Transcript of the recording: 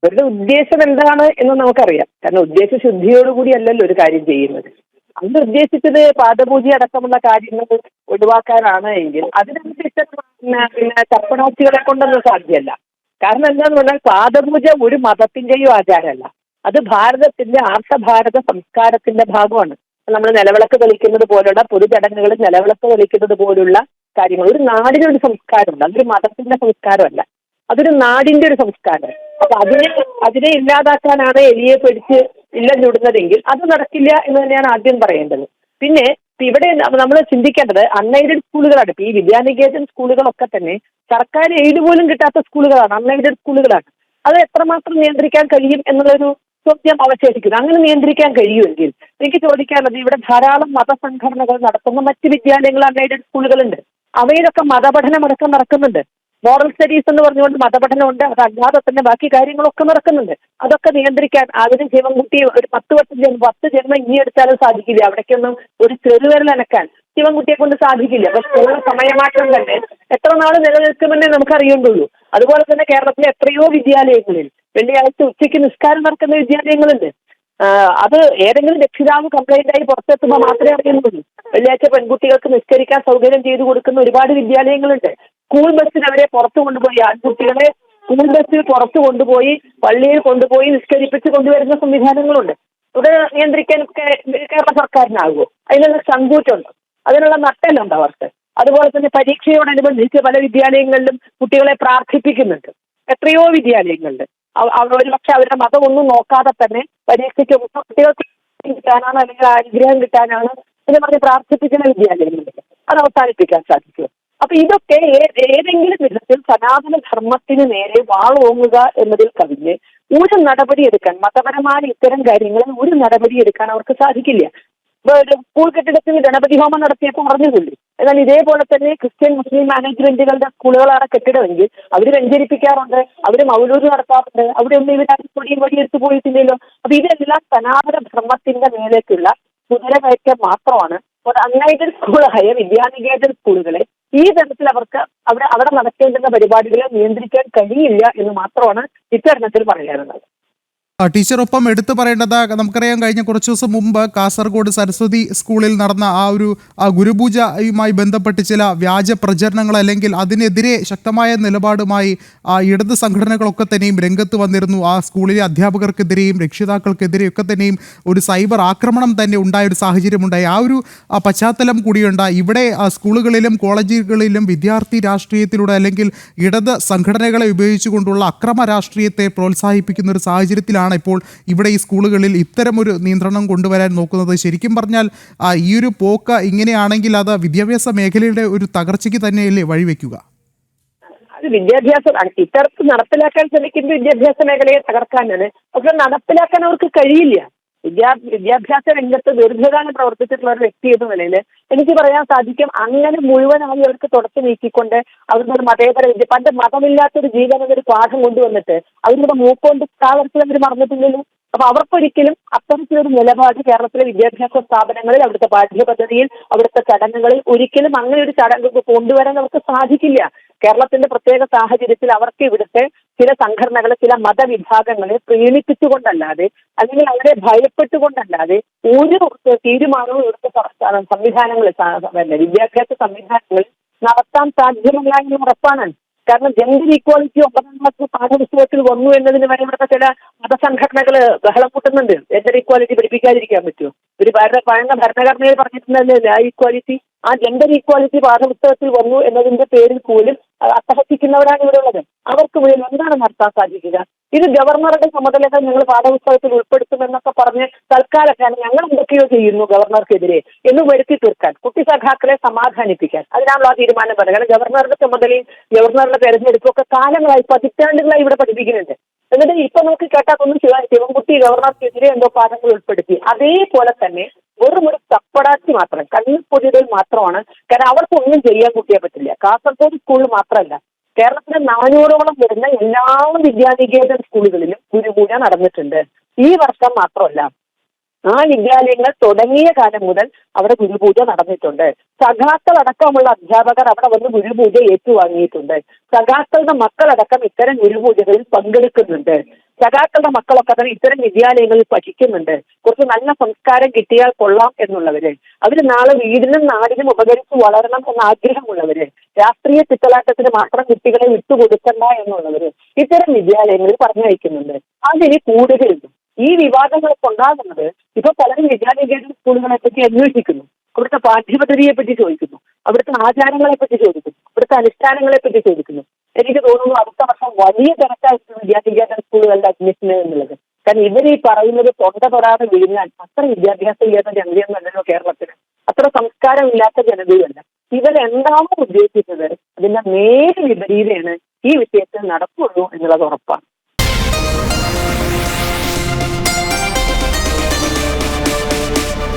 അവരുടെ ഉദ്ദേശം എന്താണ് എന്ന് നമുക്കറിയാം. കാരണം ഉദ്ദേശശുദ്ധിയോടുകൂടി അല്ലല്ലോ ഒരു കാര്യം ചെയ്യുന്നത്. അന്ന് ഉദ്ദേശിച്ചത് പാദപൂജ അടക്കമുള്ള കാര്യങ്ങൾ ഒഴിവാക്കാനാണ് എങ്കിൽ അതിനനുസരിച്ച് ചപ്പണാച്ചികളെ കൊണ്ടൊന്നും സാധ്യമല്ല. കാരണം എന്താന്ന് പറഞ്ഞാൽ പാദപൂജ ഒരു മതത്തിന്റെയും ആചാരമല്ല. അത് ഭാരതത്തിന്റെ ആർഷഭാരത സംസ്കാരത്തിന്റെ ഭാഗമാണ്. നമ്മൾ നിലവിളക്ക് തെളിക്കുന്നത് പോലുള്ള പൊതുചടങ്ങുകൾ, നിലവിളക്ക് തെളിക്കുന്നത് പോലുള്ള കാര്യങ്ങൾ ഒരു നാടിനൊരു സംസ്കാരമുണ്ട്. അതൊരു മതത്തിന്റെ സംസ്കാരമല്ല, അതൊരു നാടിന്റെ ഒരു സംസ്കാരം. അപ്പൊ അതിനെ ഇല്ലാതാക്കാനാണ് എലിയെ പിടിച്ച് ഇല്ലെന്നിടുന്നതെങ്കിൽ അത് നടക്കില്ല എന്ന് തന്നെയാണ് ആദ്യം പറയേണ്ടത്. പിന്നെ ഇവിടെ നമ്മൾ ചിന്തിക്കേണ്ടത് അൺഎയ്ഡഡ് സ്കൂളുകളാണ്. ഇപ്പൊ ഈ വിദ്യാനികേതൻ സ്കൂളുകളൊക്കെ തന്നെ സർക്കാർ എയ്ഡ് പോലും കിട്ടാത്ത സ്കൂളുകളാണ്, അൺഎയ്ഡഡ് സ്കൂളുകളാണ്. അത് എത്രമാത്രം നിയന്ത്രിക്കാൻ കഴിയും എന്നുള്ളൊരു ചോദ്യം അവശേഷിക്കുന്നു. അങ്ങനെ നിയന്ത്രിക്കാൻ കഴിയുമെങ്കിൽ എനിക്ക് ചോദിക്കാനുള്ളത്, ഇവിടെ ധാരാളം മതസംഘടനകൾ നടത്തുന്ന മറ്റ് വിദ്യാലയങ്ങൾ അൺഎയ്ഡഡ് സ്കൂളുകളുണ്ട്. അവയിലൊക്കെ മതപഠനം അടക്കം നടക്കുന്നുണ്ട്. മോറൽ സ്റ്റഡീസ് എന്ന് പറഞ്ഞുകൊണ്ട് മതപഠനമുണ്ട്. അതല്ലാതെ തന്നെ ബാക്കി കാര്യങ്ങളൊക്കെ നടക്കുന്നുണ്ട്. അതൊക്കെ നിയന്ത്രിക്കാൻ അതിന് ശിവൻകുട്ടി ഒരു 10 ജന്മം ഇനി എടുത്താലും സാധിക്കില്ല. അവിടേക്കൊന്നും ഒരു ചെറുവിരൽ അനക്കാൻ ശിവൻകുട്ടിയെ കൊണ്ട് സാധിക്കില്ല. അപ്പൊ സ്കൂൾ സമയമാറ്റം തന്നെ എത്ര നാൾ നിലനിൽക്കുമെന്നേ നമുക്കറിയേണ്ടുള്ളൂ. അതുപോലെ തന്നെ കേരളത്തിലെ എത്രയോ വിദ്യാലയങ്ങളിൽ വെള്ളിയാഴ്ച ഉച്ചയ്ക്ക് നിസ്കാരം നടക്കുന്ന വിദ്യാലയങ്ങളുണ്ട്. അത് ഏതെങ്കിലും രക്ഷിതാവ് കംപ്ലൈന്റ് ആയി പുറത്തെത്തുമ്പോൾ മാത്രമേ അറിയുന്നുള്ളൂ. വെള്ളിയാഴ്ച പെൺകുട്ടികൾക്ക് നിസ്കരിക്കാൻ സൗകര്യം ചെയ്തു കൊടുക്കുന്ന ഒരുപാട് വിദ്യാലയങ്ങളുണ്ട്. സ്കൂൾ ബസ്സിൽ അവരെ പുറത്തു കൊണ്ടുപോയി, ആൺകുട്ടികളെ സ്കൂൾ ബസ്സിൽ പുറത്തു കൊണ്ടുപോയി പള്ളിയിൽ കൊണ്ടുപോയി നിസ്കരിപ്പിച്ച് കൊണ്ടുവരുന്ന സംവിധാനങ്ങളുണ്ട്. ഇവിടെ നിയന്ത്രിക്കാൻ കേരള സർക്കാരിനാകുമോ? അതിനുള്ള ചങ്കൂറ്റുണ്ട്, അതിനുള്ള നട്ടെല്ലുണ്ട് അവർക്ക്. അതുപോലെ തന്നെ പരീക്ഷയോടനുബന്ധിച്ച് പല വിദ്യാലയങ്ങളിലും കുട്ടികളെ പ്രാർത്ഥിപ്പിക്കുന്നുണ്ട്. എത്രയോ വിദ്യാലയങ്ങളുണ്ട്. ഒരു പക്ഷെ അവരുടെ മതം ഒന്നും നോക്കാതെ തന്നെ പരീക്ഷയ്ക്ക് കുട്ടികൾക്ക് കിട്ടാനാണ് അല്ലെങ്കിൽ അനുഗ്രഹം കിട്ടാനാണ് എന്ന് പറഞ്ഞ് പ്രാർത്ഥിപ്പിക്കുന്ന വിദ്യാലയങ്ങളുണ്ട്. അത് അവസാനിപ്പിക്കാൻ സാധിക്കും. അപ്പൊ ഇതൊക്കെ ഏതെങ്കിലും വിധത്തിൽ സനാതന ധർമ്മത്തിന് നേരെ വാളോങ്ങുക എന്നതിൽ കവിഞ്ഞ് ഒരു നടപടി എടുക്കാൻ, മതപരമായ ഇത്തരം കാര്യങ്ങളിൽ ഒരു നടപടി എടുക്കാൻ അവർക്ക് സാധിക്കില്ല. സ്കൂൾ കെട്ടിടത്തിന് ഗണപതി ഹോമം നടത്തിയപ്പോൾ പറഞ്ഞിട്ടുണ്ട്. എന്നാൽ ഇതേപോലെ തന്നെ ക്രിസ്ത്യൻ മുസ്ലിം മാനേജ്മെന്റുകളുടെ സ്കൂളുകളാണ് കെട്ടിടമെങ്കിൽ അവർ വെഞ്ചരിപ്പിക്കാറുണ്ട്, അവർ മൗലൂദ് നടത്താറുണ്ട്. അവിടെ ഒന്നും ഇവർ പൊടിയും വടിയെടുത്ത് പോയിട്ടില്ലല്ലോ. അപ്പൊ ഇതെല്ലാം സനാതന ധർമ്മത്തിന്റെ മേലേക്കുള്ള കുതിരകയറ്റം മാത്രമാണ്. ഒരു അൺഎയ്ഡഡ് സ്കൂളായ വിദ്യാനികേതൻ സ്കൂളുകളെ ഈ തരത്തിൽ അവർക്ക് അവിടെ നടക്കേണ്ടുന്ന പരിപാടികളെ നിയന്ത്രിക്കാൻ കഴിയില്ല എന്ന് മാത്രമാണ് ഇത്തരണത്തിൽ പറയാനുള്ളത്. ടീച്ചർ, ഒപ്പം എടുത്തു പറയേണ്ടത്, നമുക്കറിയാം കഴിഞ്ഞ കുറച്ച് ദിവസം മുമ്പ് കാസർഗോഡ് സരസ്വതി സ്കൂളിൽ നടന്ന ആ ഗുരുപൂജയുമായി ബന്ധപ്പെട്ട് ചില വ്യാജ പ്രചരണങ്ങൾ അല്ലെങ്കിൽ അതിനെതിരെ ശക്തമായ നിലപാടുമായി ഇടത് സംഘടനകളൊക്കെ തന്നെയും രംഗത്ത് വന്നിരുന്നു. ആ സ്കൂളിലെ അധ്യാപകർക്കെതിരെയും രക്ഷിതാക്കൾക്കെതിരെയും ഒക്കെ തന്നെയും ഒരു സൈബർ ആക്രമണം തന്നെ ഉണ്ടായൊരു സാഹചര്യമുണ്ടായി. ആ ഒരു പശ്ചാത്തലം കൂടിയുണ്ട്. ഇവിടെ സ്കൂളുകളിലും കോളേജുകളിലും വിദ്യാർത്ഥി രാഷ്ട്രീയത്തിലൂടെ അല്ലെങ്കിൽ ഇടത് സംഘടനകളെ ഉപയോഗിച്ചുകൊണ്ടുള്ള അക്രമ രാഷ്ട്രീയത്തെ പ്രോത്സാഹിപ്പിക്കുന്ന ഒരു സാഹചര്യത്തിലാണ് ഇപ്പോൾ ഇവിടെ ഈ സ്കൂളുകളിൽ ഇത്തരമൊരു നിയന്ത്രണം കൊണ്ടുവരാൻ നോക്കുന്നത്. ശരിക്കും പറഞ്ഞാൽ ഈ ഒരു പോക്ക് ഇങ്ങനെയാണെങ്കിൽ അത് വിദ്യാഭ്യാസ മേഖലയുടെ ഒരു തകർച്ചയ്ക്ക് തന്നെയല്ലേ വഴിവെക്കുക? അത് വിദ്യാഭ്യാസം ഇത്തരത്തിൽ നടപ്പിലാക്കാൻ ശ്രമിക്കുന്ന വിദ്യാഭ്യാസ മേഖലയെ തകർക്കാനാണ്. പക്ഷെ നടപ്പിലാക്കാൻ അവർക്ക് കഴിയില്ല. വിദ്യാഭ്യാസ രംഗത്ത് ദീർഘകാലം പ്രവർത്തിച്ചിട്ടുള്ള ഒരു വ്യക്തി എന്ന നിലയിൽ എനിക്ക് പറയാൻ സാധിക്കും, അങ്ങനെ മുഴുവനായി അവർക്ക് തുടച്ചു നീക്കിക്കൊണ്ട് അവരുടെ ഒരു മതേതര വിദ്യ, പണ്ട് മതമില്ലാത്തൊരു ജീവൻ എന്നൊരു പാഠം കൊണ്ടുവന്നിട്ട് അവരുടെ മൂക്കൊണ്ട് സ്ഥാപനത്തിൽ അവർ മറന്നിട്ടില്ലല്ലോ. അപ്പൊ അവർക്കൊരിക്കലും അത്തരത്തിലൊരു നിലപാട് കേരളത്തിലെ വിദ്യാഭ്യാസ സ്ഥാപനങ്ങളിൽ, അവിടുത്തെ പാഠ്യപദ്ധതിയിൽ, അവിടുത്തെ ചടങ്ങുകളിൽ ഒരിക്കലും അങ്ങനെ ഒരു ചടങ്ങ് കൊണ്ടുവരാൻ അവർക്ക് സാധിക്കില്ല. കേരളത്തിന്റെ പ്രത്യേക സാഹചര്യത്തിൽ അവർക്ക് ഇവിടുത്തെ ചില സംഘടനകളെ, ചില മതവിഭാഗങ്ങളെ പ്രീണിപ്പിച്ചുകൊണ്ടല്ലാതെ അല്ലെങ്കിൽ അവരെ ഭയപ്പെട്ടുകൊണ്ടല്ലാതെ ഒരു തീരുമാനവും ഇവിടുത്തെ സംവിധാനങ്ങൾ, വിദ്യാഭ്യാസ സംവിധാനങ്ങളിൽ നടത്താൻ സാധ്യമല്ല എന്ന് ഉറപ്പാണ്. കാരണം ജെൻഡർ ഈക്വാലിറ്റി 9ാം ക്ലാസ് പാഠപുസ്തകത്തിൽ വന്നു എന്നതിന് വരെ ഇവിടുത്തെ ചില മതസംഘടനകൾ ബഹളം കൂട്ടുന്നുണ്ട്. ജെൻഡർ ഈക്വാലിറ്റി പഠിപ്പിക്കാതിരിക്കാൻ പറ്റുമോ? ഒരു ഭരണഘടനയിൽ പറഞ്ഞിട്ടുണ്ടല്ലേ ലാ ഈക്വാലിറ്റി. ആ ജെൻഡർ ഈക്വാലിറ്റി പാഠപുസ്തകത്തിൽ വന്നു എന്നതിന്റെ പേരിൽ പോലും അട്ടഹസിക്കുന്നവരാണ് ഇവിടെ ഉള്ളത്. അവർക്ക് മുന്നിൽ എന്താണ് നടത്താൻ സാധിക്കുക? ഇത് ഗവർണറുടെ ചുമതലകൾ ഞങ്ങൾ പാഠപുസ്തകത്തിൽ ഉൾപ്പെടുത്തുമെന്നൊക്കെ പറഞ്ഞ് തൽക്കാലത്താണ് ഞങ്ങൾ എന്തൊക്കെയോ ചെയ്യുന്നു ഗവർണർക്കെതിരെ എന്ന് വരുത്തി തീർക്കാൻ, കുട്ടി സഖാക്കളെ സമാധാനിപ്പിക്കാൻ, അതിനാണല്ലോ ആ തീരുമാനം പറയുന്നത്. കാരണം ഗവർണറുടെ ചുമതലയും ഗവർണറുടെ തെരഞ്ഞെടുപ്പും ഒക്കെ കാലങ്ങളായി, പതിറ്റാണ്ടുകളായി ഇവിടെ പഠിപ്പിക്കുന്നുണ്ട്. എന്നിട്ട് ഇപ്പൊ നമുക്ക് കേട്ടാൽ ഒന്നും ശിവൻകുട്ടി ഗവർണർക്കെതിരെ എന്തോ പാഠങ്ങൾ ഉൾപ്പെടുത്തി. അതേപോലെ തന്നെ വെറും ഒരു ചപ്പടാച്ചി മാത്രം, കണ്ണിൽ പൊതിയൽ മാത്രമാണ്. കാരണം അവർക്കൊന്നും ചെയ്യാൻ കുട്ടിയെ പറ്റില്ല. കാസർഗോഡ് സ്കൂളിൽ മാത്രമല്ല, കേരളത്തിലെ 400ഓളം വരുന്ന എല്ലാ വിദ്യാനികേതൻ സ്കൂളുകളിലും ഗുരുപൂജ നടന്നിട്ടുണ്ട്. ഈ വർഷം മാത്രമല്ല, ആ വിദ്യാലയങ്ങൾ തുടങ്ങിയ കാലം മുതൽ അവിടെ ഗുരുപൂജ നടന്നിട്ടുണ്ട്. സഖാക്കളടക്കമുള്ള അധ്യാപകർ അവിടെ വന്ന് ഗുരുപൂജ ഏറ്റുവാങ്ങിയിട്ടുണ്ട്. സഖാക്കളുടെ മക്കളടക്കം ഇത്തരം ഗുരുപൂജകളിൽ പങ്കെടുക്കുന്നുണ്ട്. സഖാക്കളുടെ മക്കളൊക്കെ തന്നെ ഇത്തരം വിദ്യാലയങ്ങളിൽ പഠിക്കുന്നുണ്ട്, കുറച്ച് നല്ല സംസ്കാരം കിട്ടിയാൽ കൊള്ളാം എന്നുള്ളവര്, അവര് നാളെ വീടിനും നാടിനും ഉപകരിച്ച് വളരണം എന്ന ആഗ്രഹമുള്ളവര്, രാഷ്ട്രീയ ചിത്തലാട്ടത്തിന് മാത്രം കുട്ടികളെ വിട്ടുകൊടുക്കണ്ട എന്നുള്ളവര് ഇത്തരം വിദ്യാലയങ്ങളിൽ പറഞ്ഞയക്കുന്നുണ്ട്. അതിന് കൂടുകയുള്ളൂ. ഈ വിവാദങ്ങളൊക്കെ ഉണ്ടാകുന്നത് ഇപ്പൊ പലരും വിദ്യാഭ്യാസ സ്കൂളുകളെ പറ്റി അന്വേഷിക്കുന്നു, അവിടുത്തെ പാഠ്യപദ്ധതിയെ പറ്റി ചോദിക്കുന്നു, അവിടുത്തെ ആചാരങ്ങളെ പറ്റി ചോദിക്കുന്നു, അവിടുത്തെ അനുഷ്ഠാനങ്ങളെ പറ്റി ചോദിക്കുന്നു. എനിക്ക് തോന്നുന്നു അടുത്ത വർഷം വലിയ തിരക്കായിരിക്കും വിദ്യാഭ്യാസ സ്കൂളുകളുടെ അഡ്മിഷന് എന്നുള്ളത്. കാരണം ഇവർ ഈ പറയുന്നത് തൊണ്ട തൊടാതെ വിഴുങ്ങാൻ അത്ര വിദ്യാഭ്യാസം ഇല്ലാത്ത ജനതയൊന്നുമല്ലല്ലോ കേരളത്തിന്, അത്ര സംസ്കാരമില്ലാത്ത ജനതയല്ല. ഇവരെന്താണോ ഉദ്ദേശിച്ചത് അതിന്റെ നേരെ വിപരീതമാണ് ഈ വിഷയത്തിൽ നടക്കുള്ളൂ എന്നുള്ളത് ഉറപ്പാണ്.